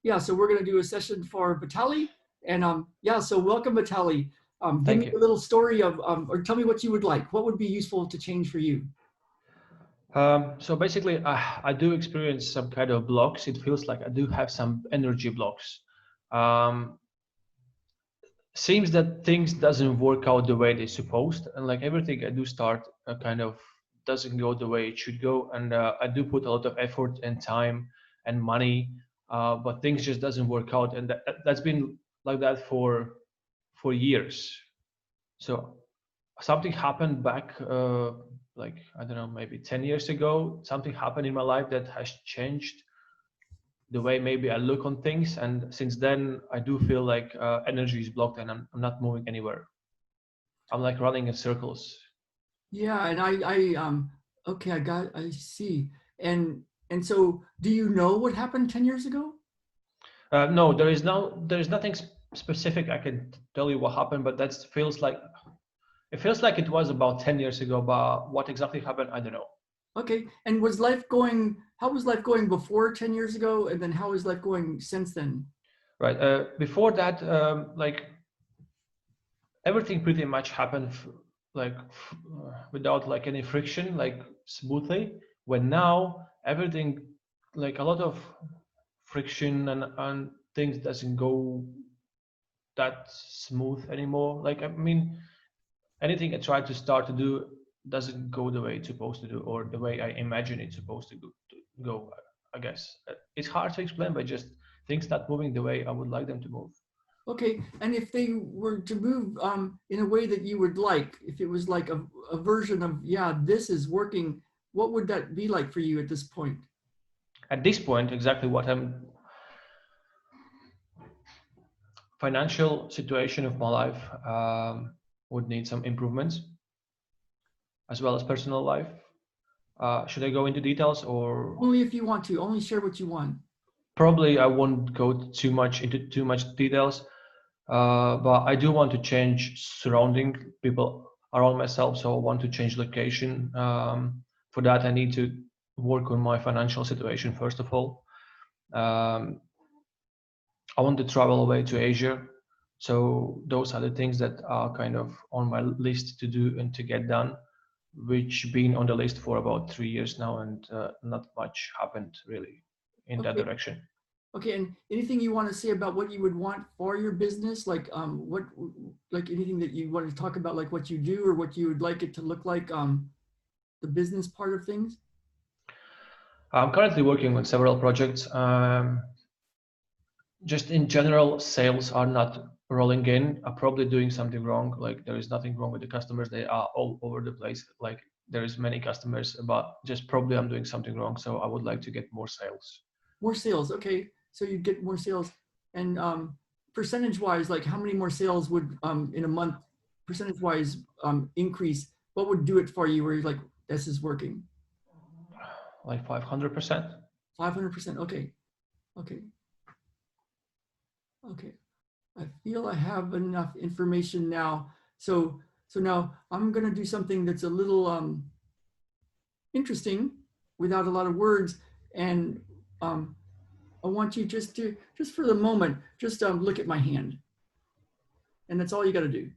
Yeah, so we're going to do a session for Vitaly. And yeah, so welcome, Vitaly. Give Thank me you. a little story of, or tell me what you would like. What would be useful to change for you? So basically, I do experience some kind of blocks. It feels like I do have some energy blocks. Um, Seems that things doesn't work out the way they supposed, and like everything I do start kind of doesn't go the way it should go, and I do put a lot of effort and time and money, but things just doesn't work out, and that's been like that for years. So something happened back like I don't know, maybe 10 years ago. Something happened in my life that has changed the way maybe I look on things, and since then I do feel like energy is blocked and I'm not moving anywhere. I'm like running in circles. Yeah, and okay, I see. And so do you know what happened 10 years ago? No, there is nothing specific I can tell you what happened, but that feels like it was about 10 years ago, but what exactly happened I don't know. Okay, and how was life going before 10 years ago? And then how is life going since then? Right, before that, like everything pretty much happened without like any friction, like smoothly. When now everything, like a lot of friction and things doesn't go that smooth anymore. Like I mean, anything I try to start to do doesn't go the way it's supposed to do, or the way I imagine it's supposed to go. I guess it's hard to explain, but just things not moving the way I would like them to move. Okay, and if they were to move in a way that you would like, if it was like a version of, yeah, this is working, what would that be like for you at this point? At this point, exactly what I'm financial situation of my life would need some improvements, as well as personal life. Should I go into details, or Only if you want to, only share what you want. probably I won't go too much into too much details. But I do want to change surrounding people around myself, so I want to change location. For that, I need to work on my financial situation first of all. Um, I want to travel away to Asia. So those are the things that are kind of on my list to do and to get done, which been on the list for about 3 years now, and not much happened really in that Okay, direction. okay, and anything you want to say about what you would want for your business, like like anything that you want to talk about, like what you do or what you would like it to look like, the business part of things? I'm currently working on several projects. Just in general, sales are not rolling in. I'm probably doing something wrong. Like there is nothing wrong with the customers. They are all over the place. Like there is many customers, but just probably I'm doing something wrong. So I would like to get more sales. More sales, okay. So you get more sales. And percentage wise, like how many more sales would in a month, percentage wise, increase? What would do it for you where you're like, this is working? Like 500%. 500%. Okay. Okay. Okay. I feel I have enough information now. So now I'm going to do something that's a little interesting without a lot of words. And um, I want you just for the moment, just look at my hand. And that's all you got to do.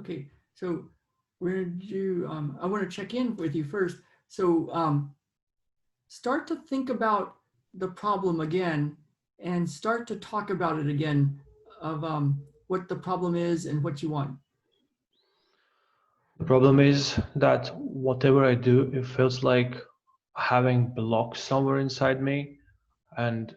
Okay, so we're gonna do, I want to check in with you first. So start to think about the problem again and start to talk about it again of what the problem is and what you want. The problem is that whatever I do, it feels like having blocks somewhere inside me, and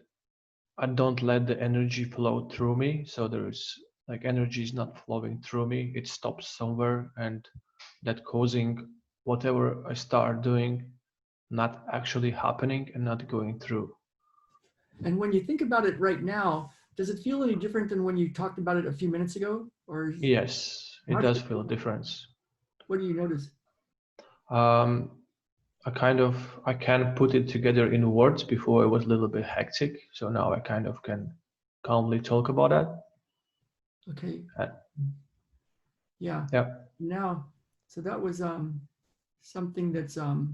I don't let the energy flow through me. So there's like energy is not flowing through me. It stops somewhere, and that causing whatever I start doing not actually happening and not going through. And when you think about it right now, does it feel any different than when you talked about it a few minutes ago? Or Yes, it how does does it feel a feel? difference. What do you notice? Um, I can put it together in words. Before it was a little bit hectic, so now I kind of can calmly talk about that. Okay, Uh, yeah. yeah. Now, so that was something that's do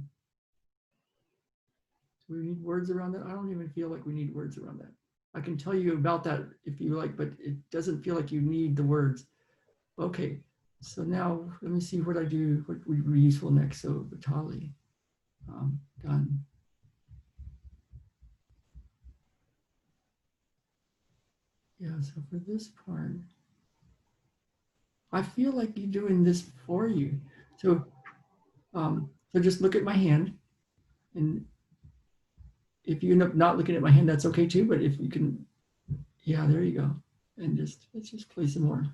we need words around that? I don't even feel like we need words around that. I can tell you about that if you like, but it doesn't feel like you need the words. Okay, so now let me see what I do, what would be useful next. So Vitaly, done. Yeah, so for this part, I feel like you're doing this for you. So just look at my hand, and if you end up not looking at my hand, that's okay too. But if you can, yeah, there you go. And just let's just play some more.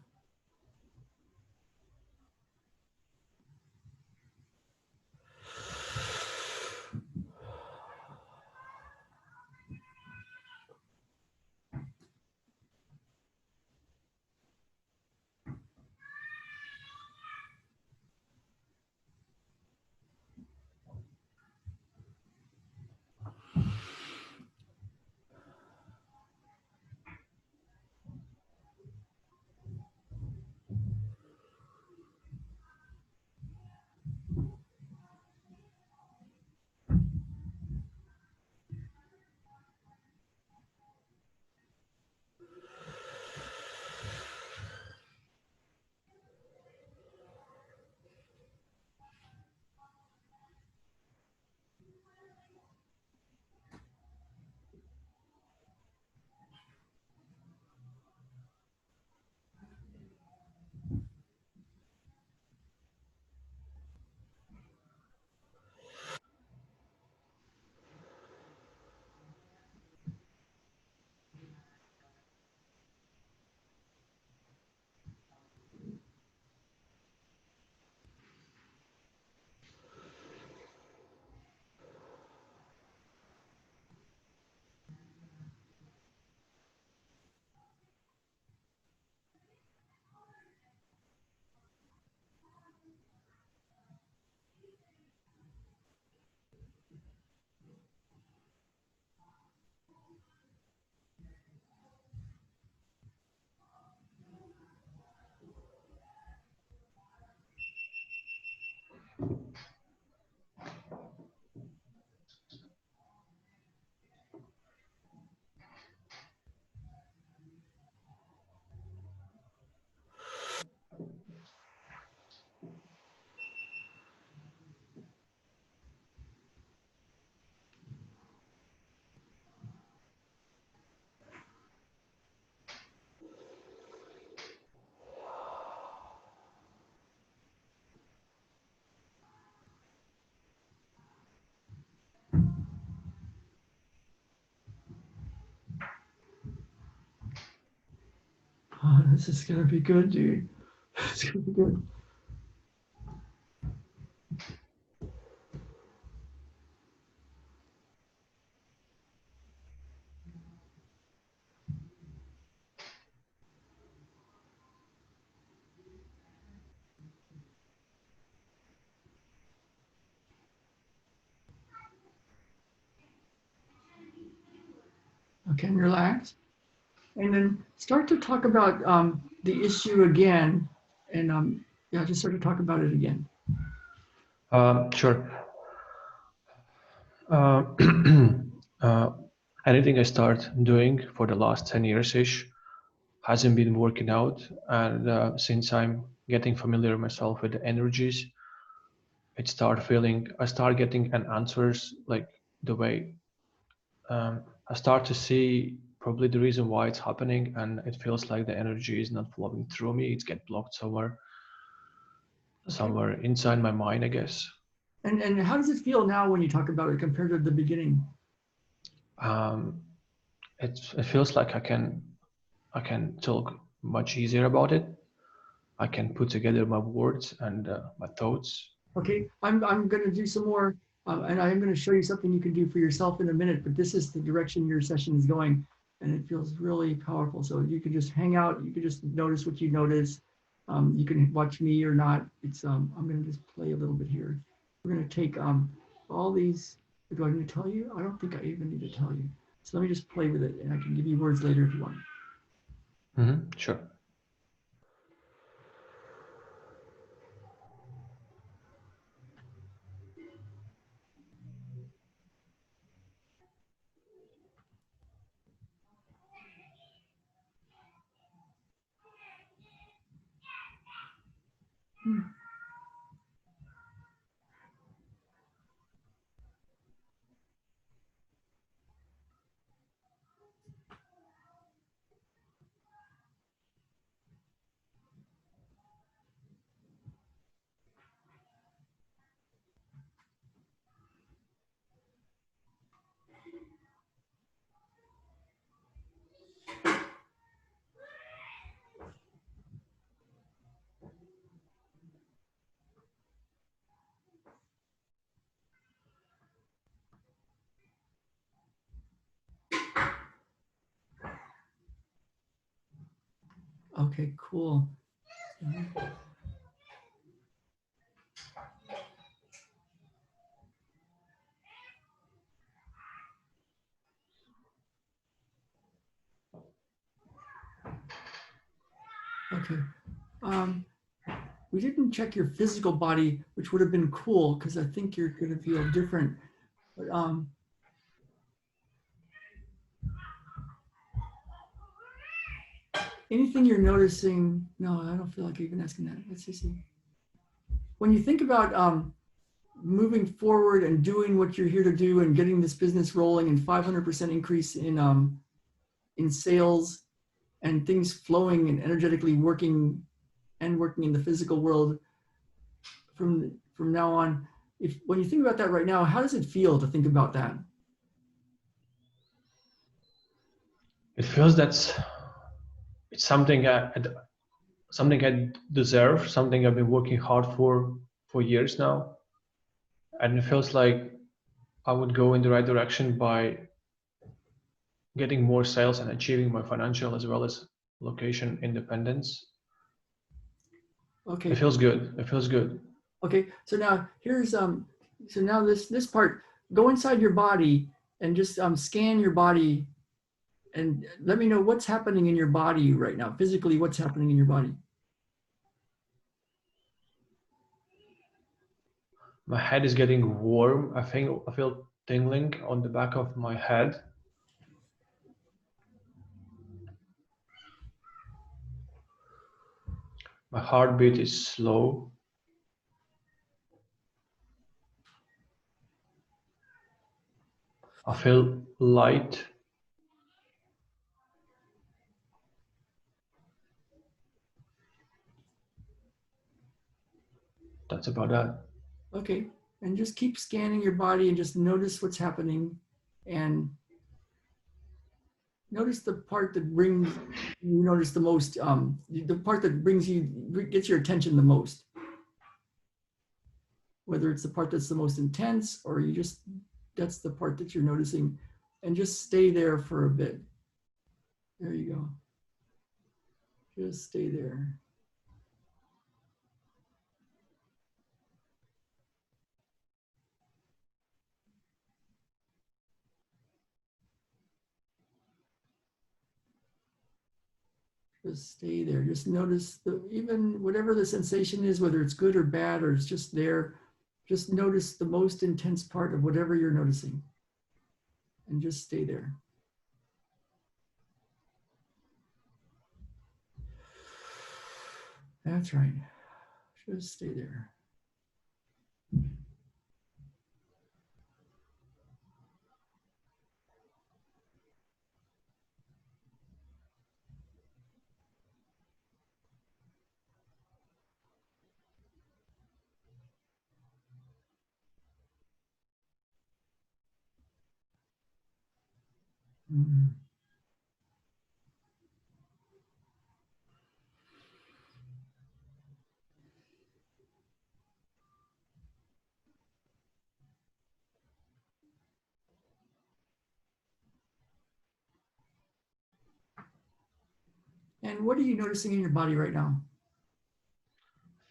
Oh, this is gonna be good, dude. It's gonna be good. Okay, and relax. And then start to talk about the issue again. And yeah, just start to talk about it again. Sure. Uh, uh, Anything I start doing for the last 10 years ish hasn't been working out, and since I'm getting familiar myself with the energies, I start getting an answers like the way I start to see probably the reason why it's happening, and it feels like the energy is not flowing through me. It's get blocked somewhere, Okay. somewhere inside my mind, I guess. And how does it feel now when you talk about it compared to the beginning? Um, it feels like I can talk much easier about it. I can put together my words and my thoughts. Okay, I'm going to do some more, and I'm going to show you something you can do for yourself in a minute. But this is the direction your session is going, and it feels really powerful. So you can just hang out. You can just notice what you notice. You can watch me or not. It's I'm going to just play a little bit here. We're going to take all these. Do I need to tell you? I don't think I even need to tell you. So let me just play with it, and I can give you words later if you want. Sure. Okay, cool. Okay. Um, we didn't check your physical body, which would have been cool because I think you're going to feel different. But anything you're noticing? No, I don't feel like even asking that. Let's just see. When you think about moving forward and doing what you're here to do and getting this business rolling and 500% increase in sales and things flowing and energetically working and working in the physical world from now on, if when you think about that right now, how does it feel to think about that? It feels that's it's something I deserve, something I've been working hard for years now, and it feels like I would go in the right direction by getting more sales and achieving my financial as well as location independence. It Okay. feels good. It feels good. Okay, so now here's so now this part, go inside your body and just scan your body and let me know what's happening in your body right now. Physically, what's happening in your body? My head is getting warm. I feel tingling on the back of my head. My heartbeat is slow. I feel light. That's about that. Okay, and just keep scanning your body and just notice what's happening and notice the part that brings you notice the most the part that brings you gets your attention the most, whether it's the part that's the most intense or you just that's the part that you're noticing, and just stay there for a bit. There you go. Just stay there. Just stay there. Just notice even whatever the sensation is, whether it's good or bad or it's just there, just notice the most intense part of whatever you're noticing and just stay there. That's right. Just stay there. Mhm. And what are you noticing in your body right now?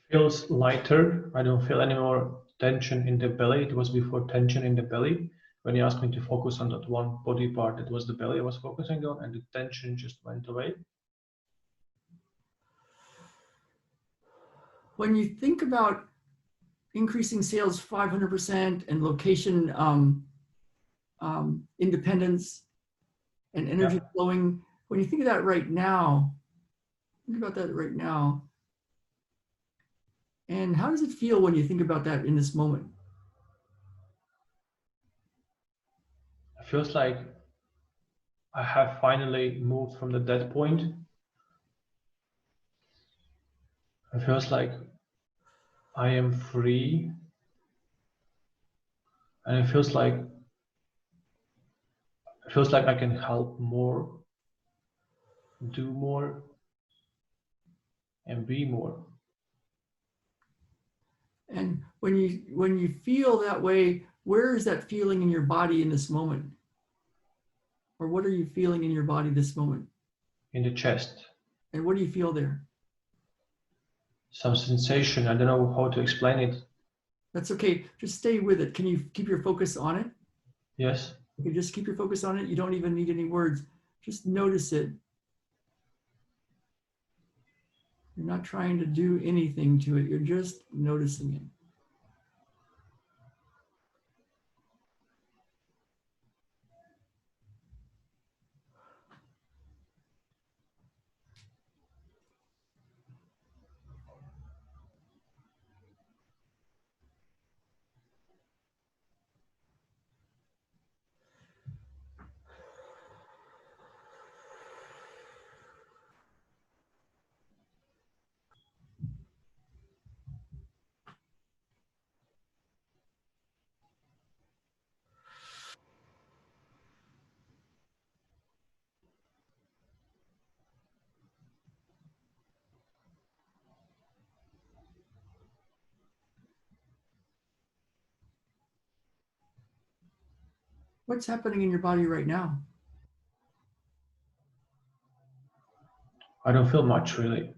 Feels lighter. I don't feel any more tension in the belly. It was before tension in the belly. When you asked me to focus on that one body part, it was the belly I was focusing on, and the tension just went away. When you think about increasing sales 500% and location independence and energy Yeah. flowing, when you think of that right now, think about that right now. And how does it feel when you think about that in this moment? It feels like I have finally moved from the dead point. It feels like I am free, and it feels like I can help more, do more, and be more. And when you feel that way, where is that feeling in your body in this moment? Or what are you feeling in your body this moment? In the chest, And what do you feel there? some sensation. I don't know how to explain it. That's okay. Just stay with it. Can you keep your focus on it? Yes. Okay, just keep your focus on it. You don't even need any words. Just notice it. You're not trying to do anything to it. You're just noticing it. What's happening in your body right now? I don't feel much really.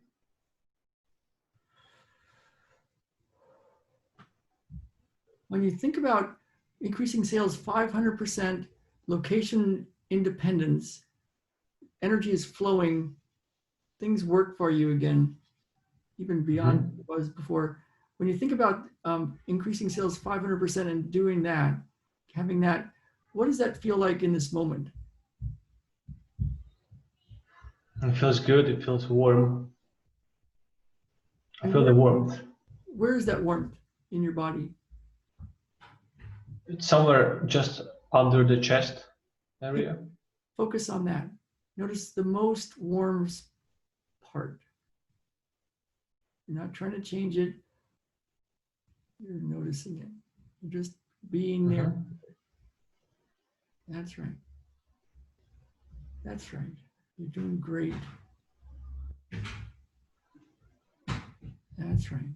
When you think about increasing sales 500%, location independence, energy is flowing, things work for you again, even beyond Mhm. what it was before. When you think about increasing sales 500% and doing that, having that, what does that feel like in this moment? It feels good. It feels warm. I And feel the warmth. where is that warmth in your body? It's somewhere just under the chest Okay, area. focus on that. Notice the most warm part. You're not trying to change it. You're noticing it. You're just being there. Mhm. That's right. That's right. You're doing great. That's right.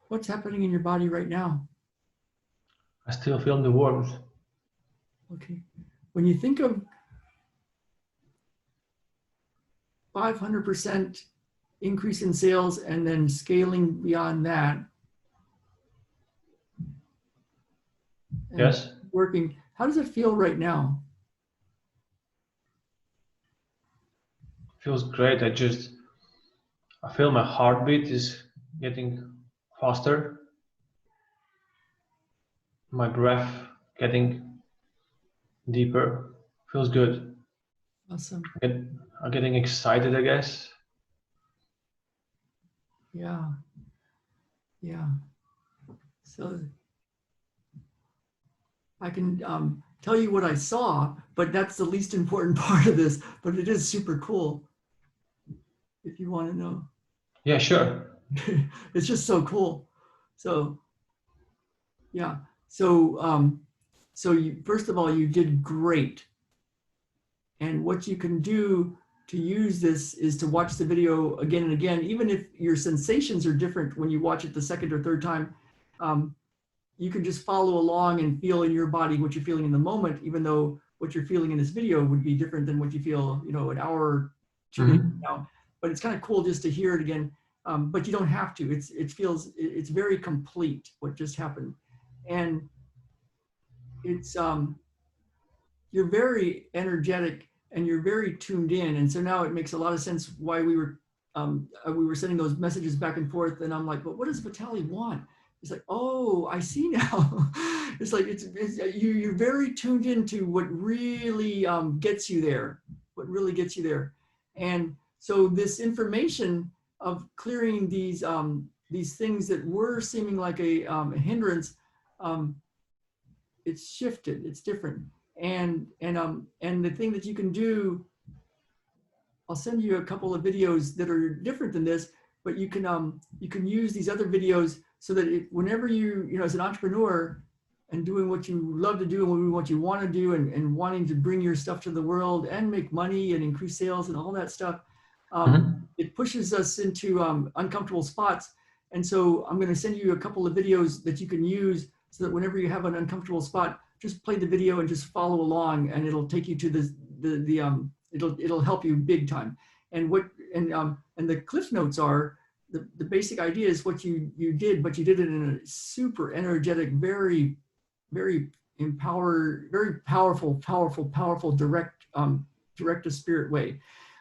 What's happening in your body right now? I still feel the warmth. Okay. When you think of 500% increase in sales and then scaling beyond that and Yes, working. How does it feel right now? feels great. I feel my heartbeat is getting faster, my breath getting deeper. Feels good. Awesome. I'm getting excited, I guess. Yeah. Yeah. So I can tell you what I saw, but that's the least important part of this, but it is super cool if you want to know. Yeah, sure. It's just so cool. So yeah. So so you, first of all, you did great. And what you can do to use this is to watch the video again and again, even if your sensations are different when you watch it the second or third time. Um, you can just follow along and feel in your body what you're feeling in the moment, even though what you're feeling in this video would be different than what you feel, you know, an hour or 2 days from now. But it's kind of cool just to hear it again. But you don't have to. It's very complete what just happened, and it's you're very energetic and you're very tuned in. And so now it makes a lot of sense why we were sending those messages back and forth. And I'm like, but what does Vitaly want? It's like, oh, I see now. It's like you're very tuned into what really gets you there, what really gets you there. And so this information of clearing these things that were seeming like a hindrance, um, it's shifted, it's different. And the thing that you can do, I'll send you a couple of videos that are different than this, but you can use these other videos so that whenever you know, as an entrepreneur and doing what you love to do and what you want to do, and wanting to bring your stuff to the world and make money and increase sales and all that stuff, it pushes us into uncomfortable spots. And so I'm going to send you a couple of videos that you can use so that whenever you have an uncomfortable spot, just play the video and just follow along, and it'll take you to it'll help you big time. And and the cliff notes are the basic idea is what you did, but you did it in a super energetic, very very powerful, direct to spirit way.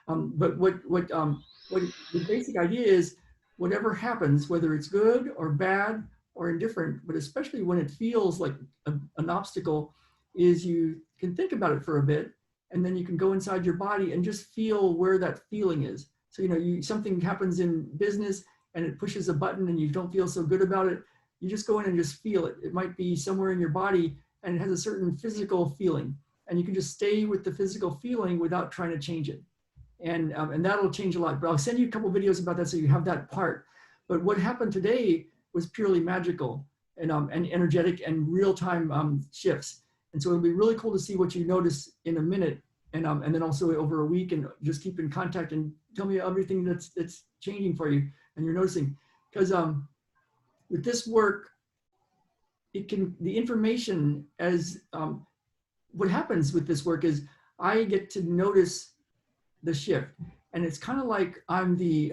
But what the basic idea is, whatever happens, whether it's good or bad or indifferent, but especially when it feels like an obstacle, is you can think about it for a bit, and then you can go inside your body and just feel where that feeling is. So, you know, something happens in business and it pushes a button and you don't feel so good about it. You just go in and just feel it. It might be somewhere in your body and it has a certain physical feeling, and you can just stay with the physical feeling without trying to change it. And that'll change a lot. But I'll send you a couple of videos about that so you have that part. But what happened today was purely magical and energetic and real-time shifts. And so it'll be really cool to see what you notice in a minute, and then also over a week, and just keep in contact and tell me everything that's changing for you and you're noticing. Because with this work, the information as what happens with this work is I get to notice the shift, and it's kind of like I'm the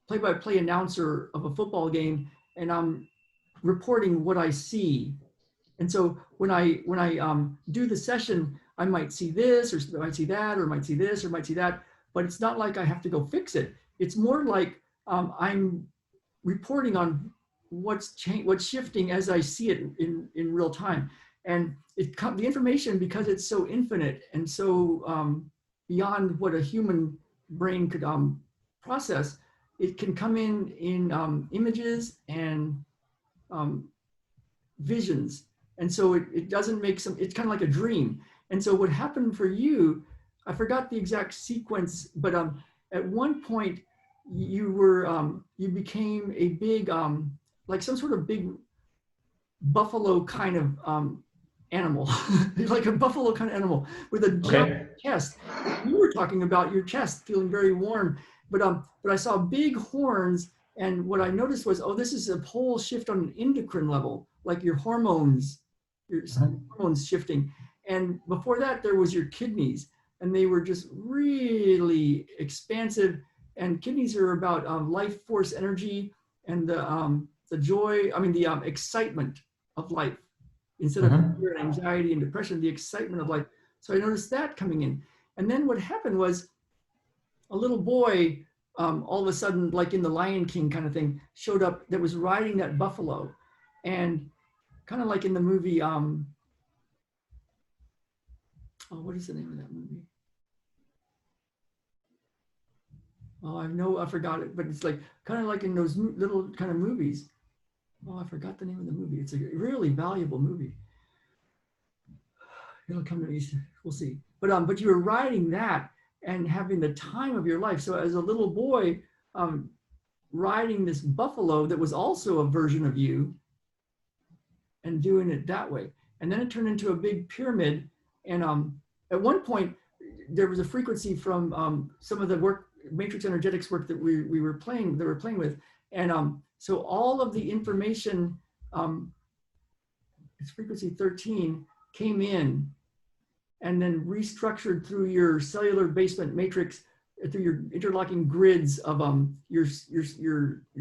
play-by-play announcer of a football game, and I'm reporting what I see. And so when I do the session, I might see this, or I might see that, or might see this, or might see that, but it's not like I have to go fix it. It's more like I'm reporting on what's shifting as I see it in real time. And the information, because it's so infinite and so beyond what a human brain could process, it can come in images and visions. And so it doesn't make it's kind of like a dream. And so what happened for you, I forgot the exact sequence, but at one point you became a big, like some sort of big buffalo kind of animal, like a buffalo kind of animal with a giant chest. You were talking about your chest feeling very warm, but I saw big horns, and what I noticed was, oh, this is a whole shift on an endocrine level, like your hormones shifting. And before that, there was your kidneys, and they were just really expansive. and kidneys are about life force energy and the joy, I mean, the excitement of life instead of fear and anxiety and depression, the excitement of life. So I noticed that coming in. And then what happened was a little boy, all of a sudden, like in the Lion King kind of thing, showed up that was riding that buffalo. And kind of like in the movie, oh, what is the name of that movie? Oh, I forgot it, but it's like kind of like in those little kind of movies. Oh, I forgot the name of the movie. It's a really valuable movie. It'll come to me. We'll see. But you were riding that and having the time of your life. So as a little boy, riding this buffalo that was also a version of you, and doing it that way. And then it turned into a big pyramid. And at one point, there was a frequency from some of the work, matrix energetics work that we were playing with. And so all of the information, it's frequency 13, came in and then restructured through your cellular basement matrix, through your interlocking grids of your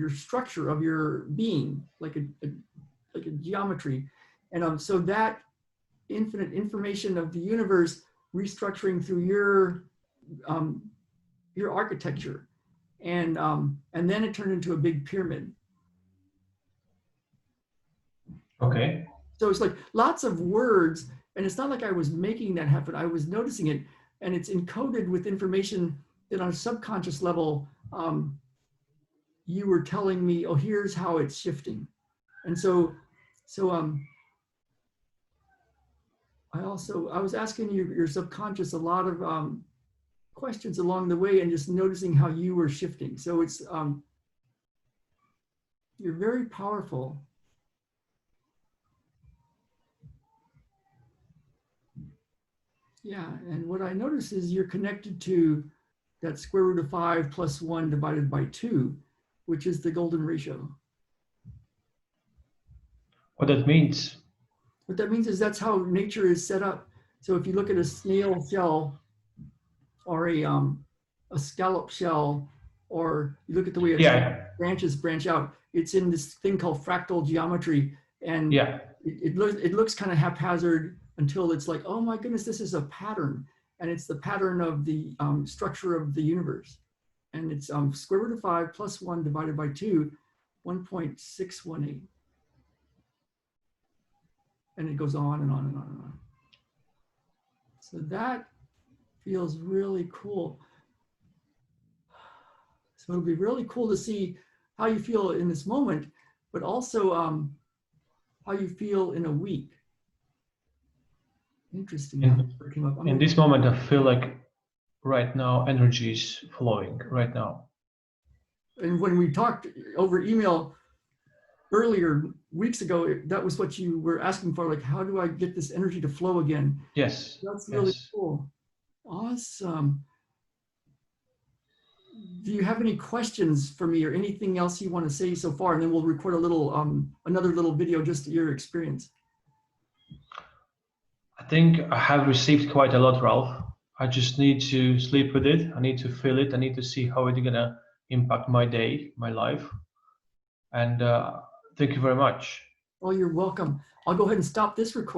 structure of your being, like a geometry. And so that infinite information of the universe restructuring through your architecture. And then it turned into a big pyramid. Okay. So it's like lots of words, and it's not like I was making that happen. I was noticing it, and it's encoded with information that on a subconscious level, you were telling me, oh, here's how it's shifting. And so I was asking your subconscious a lot of questions along the way and just noticing how you were shifting. So it's, you're very powerful. Yeah, and what I notice is you're connected to that square root of 5 plus 1 divided by 2, which is the golden ratio. What that means? What that means is that's how nature is set up. So if you look at a snail shell or a scallop shell, or you look at the way branches branch out, it's in this thing called fractal geometry. And it looks kind of haphazard until it's like, oh my goodness, this is a pattern. And it's the pattern of the structure of the universe. And it's square root of 5 plus 1 divided by 2, 1.618. And it goes on and on and on and on. So that feels really cool. So it'll be really cool to see how you feel in this moment, but also how you feel in a week. Interesting. In this moment, I feel like right now energy is flowing right now. And when we talked over email earlier, weeks ago, that was what you were asking for, like, how do I get this energy to flow again? Yes. That's really cool. Awesome. Do you have any questions for me or anything else you want to say so far? And then we'll record a little, another little video, just your experience. I think I have received quite a lot, Ralph. I just need to sleep with it. I need to feel it. I need to see how it's gonna impact my day, my life. And thank you very much. Oh, you're welcome. I'll go ahead and stop this recording.